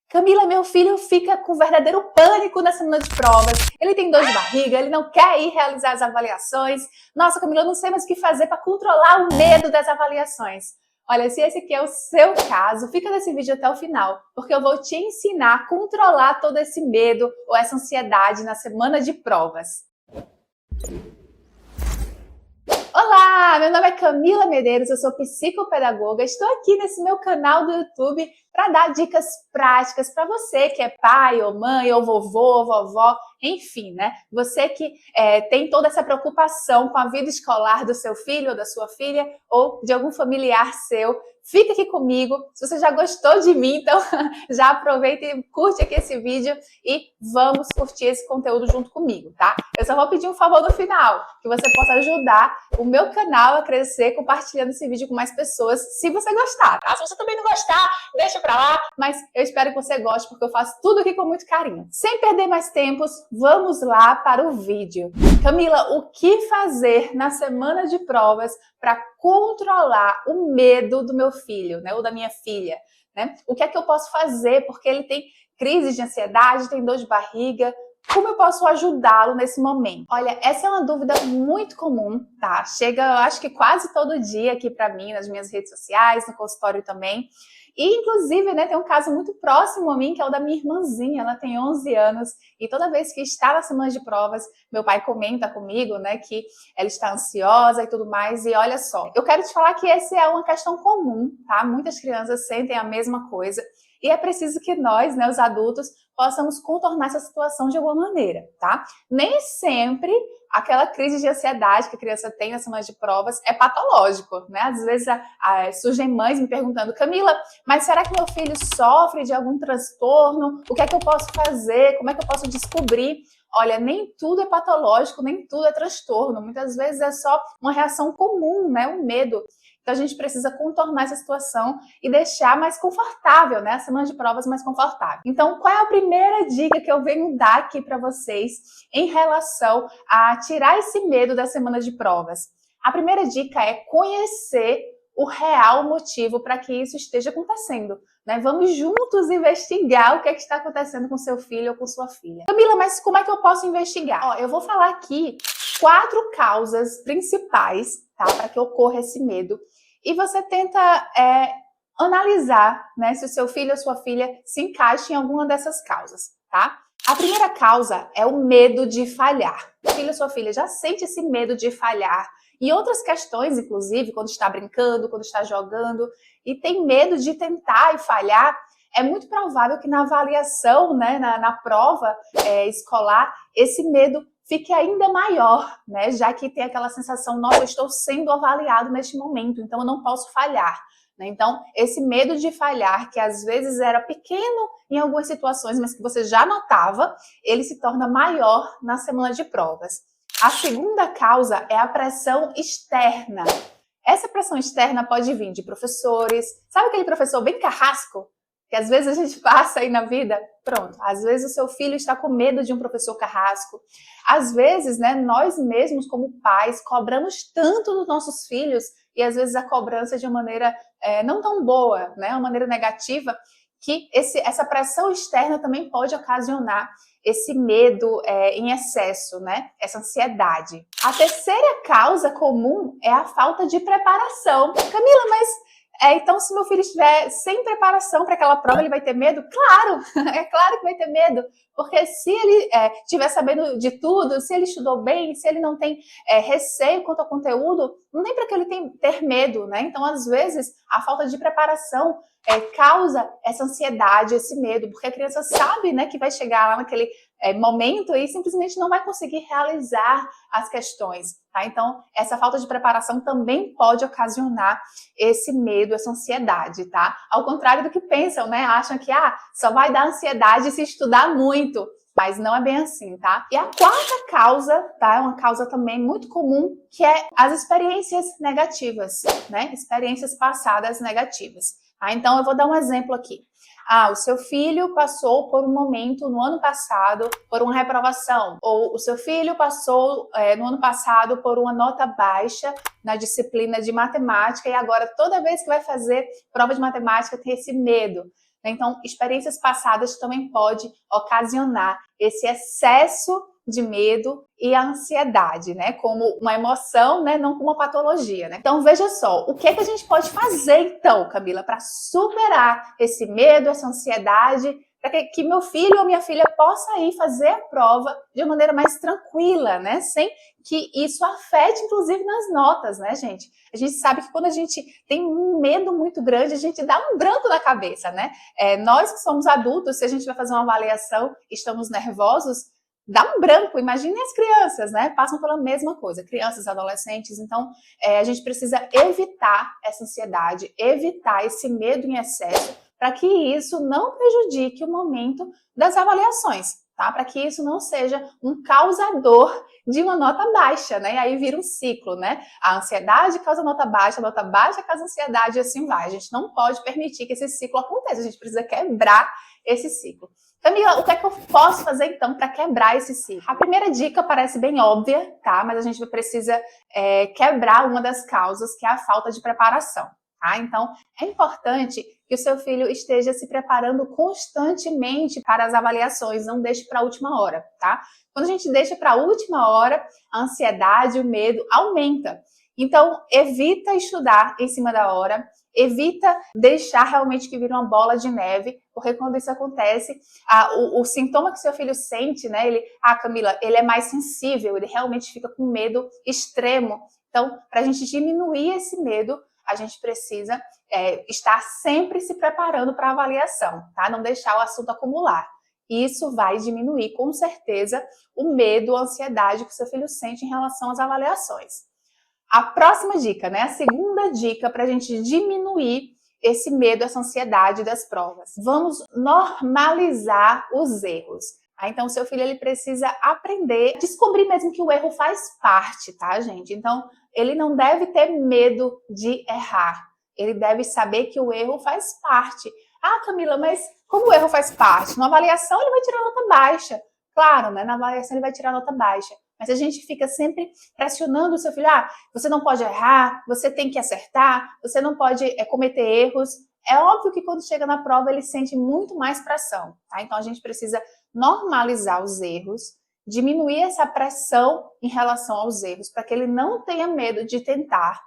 Camila, meu filho fica com verdadeiro pânico na semana de provas. Ele tem dor de barriga, ele não quer ir realizar as avaliações. Nossa, Camila, eu não sei mais o que fazer para controlar o medo das avaliações. Olha, se esse aqui é o seu caso, fica nesse vídeo até o final, porque eu vou te ensinar a controlar todo esse medo ou essa ansiedade na semana de provas. Olá, meu nome é Camila Medeiros, eu sou psicopedagoga, estou aqui nesse meu canal do YouTube para dar dicas práticas para você que é pai ou mãe ou vovô, vovó, enfim, né? Você que tem toda essa preocupação com a vida escolar do seu filho ou da sua filha ou de algum familiar seu. Fica aqui comigo, se você já gostou de mim, então já aproveita e curte aqui esse vídeo e vamos curtir esse conteúdo junto comigo, tá? Eu só vou pedir um favor no final, que você possa ajudar o meu canal a crescer compartilhando esse vídeo com mais pessoas, se você gostar, tá? Se você também não gostar, deixa pra lá, mas eu espero que você goste, porque eu faço tudo aqui com muito carinho. Sem perder mais tempos, vamos lá para o vídeo. Camila, o que fazer na semana de provas para controlar o medo do meu filho, né, ou da minha filha, né? O que é que eu posso fazer porque ele tem crise de ansiedade, tem dor de barriga? Como eu posso ajudá-lo nesse momento? Olha, essa é uma dúvida muito comum, tá? Chega, eu acho que quase todo dia aqui para mim, nas minhas redes sociais, no consultório também. E, inclusive, né, tem um caso muito próximo a mim, que é o da minha irmãzinha. Ela tem 11 anos e toda vez que está na semana de provas, meu pai comenta comigo, né, que ela está ansiosa e tudo mais. E olha só, eu quero te falar que essa é uma questão comum, tá? Muitas crianças sentem a mesma coisa. E é preciso que nós, né, os adultos, possamos contornar essa situação de alguma maneira, tá? Nem sempre aquela crise de ansiedade que a criança tem na semana de provas é patológico, né? Às vezes surgem mães me perguntando: Camila, mas será que meu filho sofre de algum transtorno? O que é que eu posso fazer? Como é que eu posso descobrir? Olha, nem tudo é patológico, nem tudo é transtorno. Muitas vezes é só uma reação comum, né? Um medo. Então a gente precisa contornar essa situação e deixar mais confortável, né? A semana de provas mais confortável. Então, qual é a primeira dica que eu venho dar aqui para vocês em relação a tirar esse medo da semana de provas? A primeira dica é conhecer o real motivo para que isso esteja acontecendo, né? Vamos juntos investigar o que é que está acontecendo com seu filho ou com sua filha. Camila, mas como é que eu posso investigar? Ó, eu vou falar aqui 4 causas principais, tá? Para que ocorra esse medo. E você tenta analisar, né, se o seu filho ou sua filha se encaixa em alguma dessas causas, tá? A primeira causa é o medo de falhar. O filho ou sua filha já sente esse medo de falhar e outras questões, inclusive, quando está brincando, quando está jogando, e tem medo de tentar e falhar. É muito provável que na avaliação, né, na prova escolar, esse medo fique ainda maior, né? Já que tem aquela sensação: nossa, eu estou sendo avaliado neste momento, então eu não posso falhar. Né? Então, esse medo de falhar, que às vezes era pequeno em algumas situações, mas que você já notava, ele se torna maior na semana de provas. A segunda causa é a pressão externa. Essa pressão externa pode vir de professores. Sabe aquele professor bem carrasco? Que às vezes a gente passa aí na vida? Pronto, às vezes o seu filho está com medo de um professor carrasco. Às vezes, né, nós mesmos como pais cobramos tanto dos nossos filhos e às vezes a cobrança é de uma maneira não tão boa, né, uma maneira negativa, que essa pressão externa também pode ocasionar esse medo em excesso, né, essa ansiedade. A terceira causa comum é a falta de preparação. Camila, mas então, se meu filho estiver sem preparação para aquela prova, ele vai ter medo? Claro, é claro que vai ter medo, porque se ele estiver sabendo de tudo, se ele estudou bem, se ele não tem receio quanto ao conteúdo, não tem para que ele ter medo, né? Então, às vezes, a falta de preparação causa essa ansiedade, esse medo, porque a criança sabe, né, que vai chegar lá naquele momento e simplesmente não vai conseguir realizar as questões, tá? Então, essa falta de preparação também pode ocasionar esse medo, essa ansiedade, tá? Ao contrário do que pensam, né? Acham que só vai dar ansiedade se estudar muito, mas não é bem assim, tá? E a quarta causa, tá? É uma causa também muito comum, que é as experiências negativas, né? Experiências passadas negativas. Tá? Então, eu vou dar um exemplo aqui. O seu filho passou por um momento no ano passado por uma reprovação, ou o seu filho passou no ano passado por uma nota baixa na disciplina de matemática e agora toda vez que vai fazer prova de matemática tem esse medo. né? Então, experiências passadas também pode ocasionar esse excesso de medo e a ansiedade, né? Como uma emoção, né? Não como uma patologia, né? Então, veja só, o que é que a gente pode fazer, então, Camila, para superar esse medo, essa ansiedade, para que meu filho ou minha filha possa ir fazer a prova de uma maneira mais tranquila, né? Sem que isso afete, inclusive, nas notas, né, gente? A gente sabe que quando a gente tem um medo muito grande, a gente dá um branco na cabeça, né? Nós que somos adultos, se a gente vai fazer uma avaliação e estamos nervosos, dá um branco. Imagine as crianças, né? Passam pela mesma coisa, crianças, adolescentes. Então, a gente precisa evitar essa ansiedade, evitar esse medo em excesso, para que isso não prejudique o momento das avaliações, tá? Para que isso não seja um causador de uma nota baixa, né? E aí vira um ciclo, né? A ansiedade causa nota baixa causa ansiedade e assim vai. A gente não pode permitir que esse ciclo aconteça, a gente precisa quebrar esse ciclo. Camila, o que é que eu posso fazer então para quebrar esse ciclo? A primeira dica parece bem óbvia, tá? Mas a gente precisa quebrar uma das causas, que é a falta de preparação. Tá? Então, é importante que o seu filho esteja se preparando constantemente para as avaliações, não deixe para a última hora, tá? Quando a gente deixa para a última hora, a ansiedade, o medo aumenta. Então, evita estudar em cima da hora, evita deixar realmente que vira uma bola de neve, porque quando isso acontece, o sintoma que seu filho sente, né? Camila, ele é mais sensível, ele realmente fica com medo extremo. Então, para a gente diminuir esse medo, a gente precisa estar sempre se preparando para a avaliação, tá? Não deixar o assunto acumular. Isso vai diminuir, com certeza, o medo, a ansiedade que o seu filho sente em relação às avaliações. A próxima dica, né? A segunda dica para a gente diminuir esse medo, essa ansiedade das provas. Vamos normalizar os erros. Então, o seu filho ele precisa aprender, descobrir mesmo que o erro faz parte, tá, gente? Então, ele não deve ter medo de errar. Ele deve saber que o erro faz parte. Ah, Camila, mas como o erro faz parte? Na avaliação ele vai tirar nota baixa. Claro, né? Na avaliação ele vai tirar nota baixa. Mas a gente fica sempre pressionando o seu filho. Você não pode errar, você tem que acertar, você não pode cometer erros. É óbvio que quando chega na prova ele sente muito mais pressão, tá? Então a gente precisa normalizar os erros, diminuir essa pressão em relação aos erros, para que ele não tenha medo de tentar,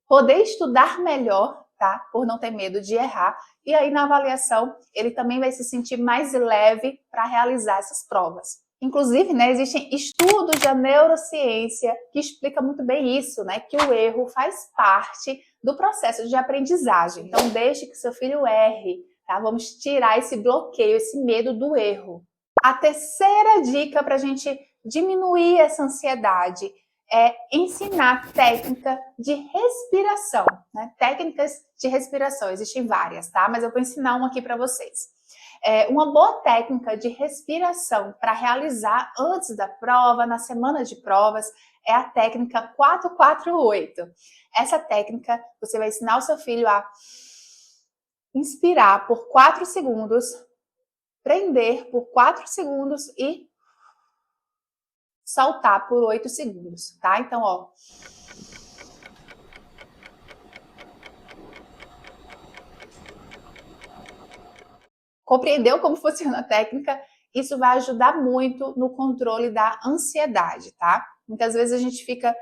poder estudar melhor, tá? Por não ter medo de errar. E aí na avaliação ele também vai se sentir mais leve para realizar essas provas. Inclusive, né, existem estudos da neurociência que explicam muito bem isso, né? Que o erro faz parte do processo de aprendizagem. Então deixe que seu filho erre, tá? Vamos tirar esse bloqueio, esse medo do erro. A terceira dica para a gente diminuir essa ansiedade é ensinar técnica de respiração, né? Técnicas de respiração, existem várias, tá? Mas eu vou ensinar uma aqui para vocês. Uma boa técnica de respiração para realizar antes da prova, na semana de provas, é a técnica 448. Essa técnica, você vai ensinar o seu filho a inspirar por 4 segundos, prender por 4 segundos e soltar por 8 segundos, tá? Então, ó. Compreendeu como funciona a técnica? Isso vai ajudar muito no controle da ansiedade, tá? Muitas vezes a gente fica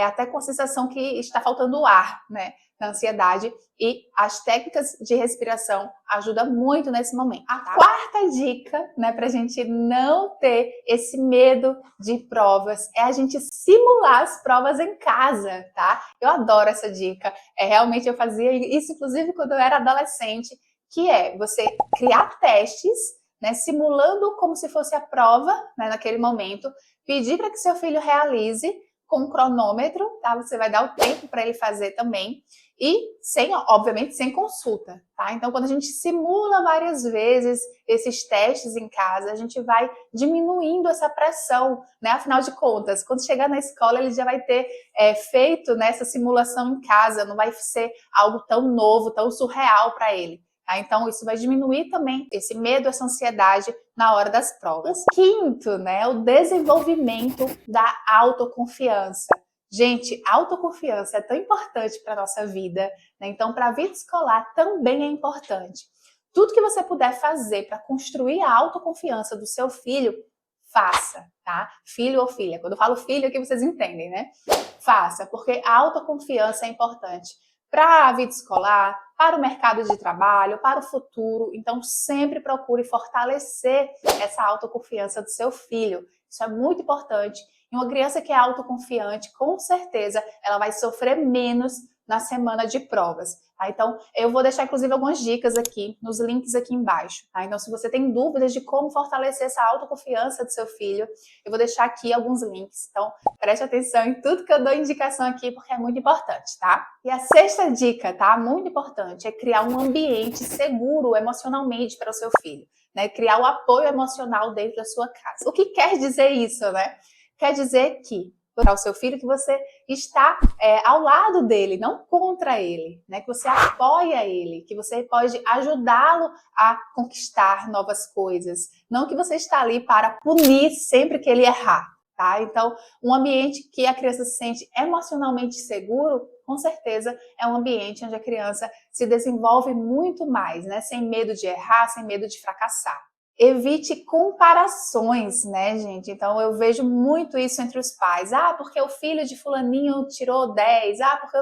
até com a sensação que está faltando ar, né? Na ansiedade, e as técnicas de respiração ajudam muito nesse momento. A quarta dica, né, pra gente não ter esse medo de provas, é a gente simular as provas em casa, tá? Eu adoro essa dica. Realmente eu fazia isso, inclusive, quando eu era adolescente, que é você criar testes, né, simulando como se fosse a prova, né, naquele momento, pedir para que seu filho realize com um cronômetro, tá? Você vai dar o tempo para ele fazer também, e obviamente, sem consulta, tá? Então, quando a gente simula várias vezes esses testes em casa, a gente vai diminuindo essa pressão, né? Afinal de contas, quando chegar na escola, ele já vai ter feito, né, essa simulação em casa, não vai ser algo tão novo, tão surreal para ele. Tá? Então, isso vai diminuir também esse medo, essa ansiedade na hora das provas. O quinto, né, o desenvolvimento da autoconfiança. Gente, autoconfiança é tão importante para a nossa vida, né? Então, para a vida escolar também é importante. Tudo que você puder fazer para construir a autoconfiança do seu filho, faça, tá? Filho ou filha. Quando eu falo filho, aqui vocês entendem, né? Faça, porque a autoconfiança é importante para a vida escolar, para o mercado de trabalho, para o futuro. Então, sempre procure fortalecer essa autoconfiança do seu filho. Isso é muito importante. E uma criança que é autoconfiante, com certeza, ela vai sofrer menos na semana de provas. Tá? Então, eu vou deixar, inclusive, algumas dicas aqui, nos links aqui embaixo. Tá? Então, se você tem dúvidas de como fortalecer essa autoconfiança do seu filho, eu vou deixar aqui alguns links. Então, preste atenção em tudo que eu dou indicação aqui, porque é muito importante, tá? E a sexta dica, tá? Muito importante, é criar um ambiente seguro emocionalmente para o seu filho. Né? Criar o apoio emocional dentro da sua casa. O que quer dizer isso, né? Quer dizer que para o seu filho que você está ao lado dele, não contra ele, né? Que você apoia ele, que você pode ajudá-lo a conquistar novas coisas, não que você está ali para punir sempre que ele errar, tá? Então, um ambiente que a criança se sente emocionalmente seguro, com certeza é um ambiente onde a criança se desenvolve muito mais, né? Sem medo de errar, sem medo de fracassar. Evite comparações, né, gente? Então, eu vejo muito isso entre os pais. Ah, porque o filho de fulaninho tirou 10. Ah, porque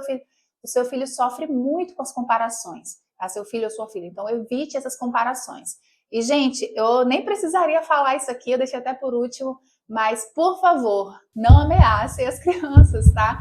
o seu filho sofre muito com as comparações. Tá? Seu filho ou sua filha. Então, evite essas comparações. E, gente, eu nem precisaria falar isso aqui, eu deixei até por último, mas, por favor, não ameacem as crianças, tá?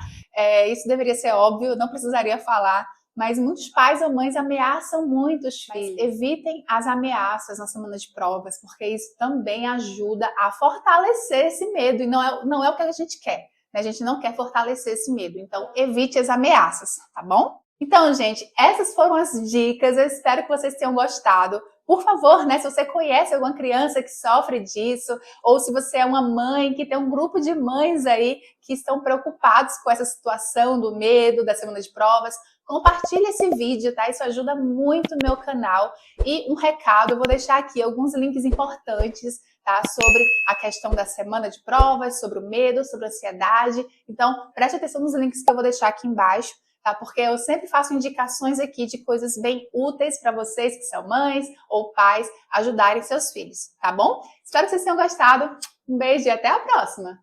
Isso deveria ser óbvio, não precisaria falar. Mas muitos pais ou mães ameaçam muito os filhos. Evitem as ameaças na semana de provas, porque isso também ajuda a fortalecer esse medo. E não é o que a gente quer. Né? A gente não quer fortalecer esse medo. Então, evite as ameaças, tá bom? Então, gente, essas foram as dicas. Eu espero que vocês tenham gostado. Por favor, né, se você conhece alguma criança que sofre disso, ou se você é uma mãe que tem um grupo de mães aí que estão preocupados com essa situação do medo da semana de provas, compartilhe esse vídeo, tá? Isso ajuda muito o meu canal. E um recado, eu vou deixar aqui alguns links importantes, tá? Sobre a questão da semana de provas, sobre o medo, sobre a ansiedade. Então, preste atenção nos links que eu vou deixar aqui embaixo, tá? Porque eu sempre faço indicações aqui de coisas bem úteis para vocês que são mães ou pais ajudarem seus filhos, tá bom? Espero que vocês tenham gostado. Um beijo e até a próxima!